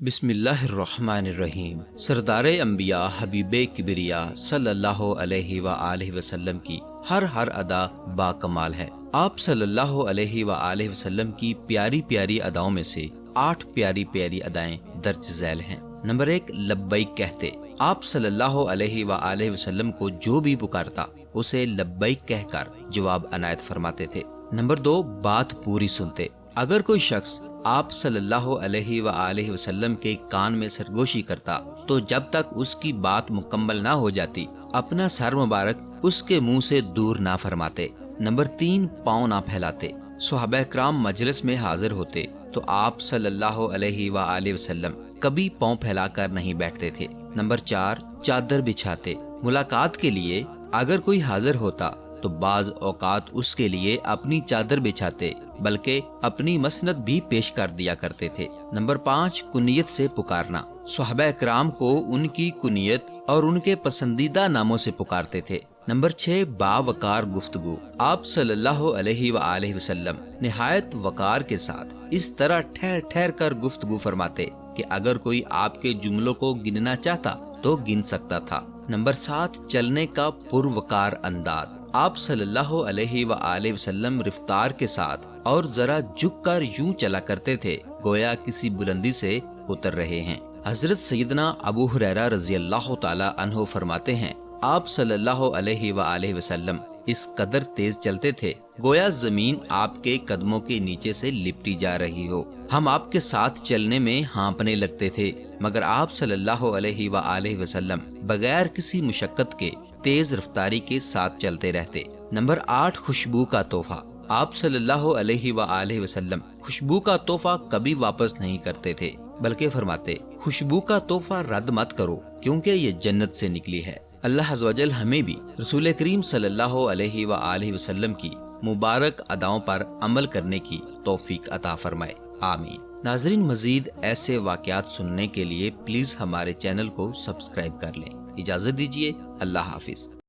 بسم اللہ الرحمن الرحیم۔ سردار انبیاء حبیب کبریا صلی اللہ علیہ وآلہ وسلم کی ہر ادا با کمال ہے۔ آپ صلی اللہ علیہ وآلہ وسلم کی پیاری پیاری اداؤں میں سے 8 پیاری پیاری ادائیں درج ذیل ہیں۔ نمبر 1، لبیک کہتے۔ آپ صلی اللہ علیہ وآلہ وسلم کو جو بھی پکارتا اسے لبیک کہہ کر جواب عنایت فرماتے تھے۔ نمبر 2، بات پوری سنتے۔ اگر کوئی شخص آپ صلی اللہ علیہ وآلہ وسلم کے کان میں سرگوشی کرتا تو جب تک اس کی بات مکمل نہ ہو جاتی اپنا سر مبارک اس کے منہ سے دور نہ فرماتے۔ نمبر 3، پاؤں نہ پھیلاتے۔ صحابہ کرام مجلس میں حاضر ہوتے تو آپ صلی اللہ علیہ وآلہ وسلم کبھی پاؤں پھیلا کر نہیں بیٹھتے تھے۔ نمبر 4، چادر بچھاتے۔ ملاقات کے لیے اگر کوئی حاضر ہوتا تو بعض اوقات اس کے لیے اپنی چادر بچھاتے بلکہ اپنی مسند بھی پیش کر دیا کرتے تھے۔ نمبر 5، کنیت سے پکارنا۔ صحابہ کرام کو ان کی کنیت اور ان کے پسندیدہ ناموں سے پکارتے تھے۔ نمبر 6، باوقار گفتگو۔ آپ صلی اللہ علیہ وآلہ وسلم نہایت وقار کے ساتھ اس طرح ٹھہر ٹھہر کر گفتگو فرماتے کہ اگر کوئی آپ کے جملوں کو گننا چاہتا تو گن سکتا تھا۔ نمبر 7، چلنے کا پروقار انداز۔ آپ صلی اللہ علیہ وآلہ وسلم رفتار کے ساتھ اور ذرا جھک کر یوں چلا کرتے تھے گویا کسی بلندی سے اتر رہے ہیں۔ حضرت سیدنا ابو ہریرہ رضی اللہ تعالی عنہ فرماتے ہیں آپ صلی اللہ علیہ وآلہ وسلم اس قدر تیز چلتے تھے گویا زمین آپ کے قدموں کے نیچے سے لپٹی جا رہی ہو۔ ہم آپ کے ساتھ چلنے میں ہانپنے لگتے تھے مگر آپ صلی اللہ علیہ وآلہ وسلم بغیر کسی مشقت کے تیز رفتاری کے ساتھ چلتے رہتے۔ نمبر 8، خوشبو کا تحفہ۔ آپ صلی اللہ علیہ وآلہ وسلم خوشبو کا تحفہ کبھی واپس نہیں کرتے تھے بلکہ فرماتے خوشبو کا تحفہ رد مت کرو کیونکہ یہ جنت سے نکلی ہے۔ اللہ عز و جل ہمیں بھی رسول کریم صلی اللہ علیہ وآلہ وسلم کی مبارک اداؤں پر عمل کرنے کی توفیق عطا فرمائے، آمین۔ ناظرین، مزید ایسے واقعات سننے کے لیے پلیز ہمارے چینل کو سبسکرائب کر لیں۔ اجازت دیجیے، اللہ حافظ۔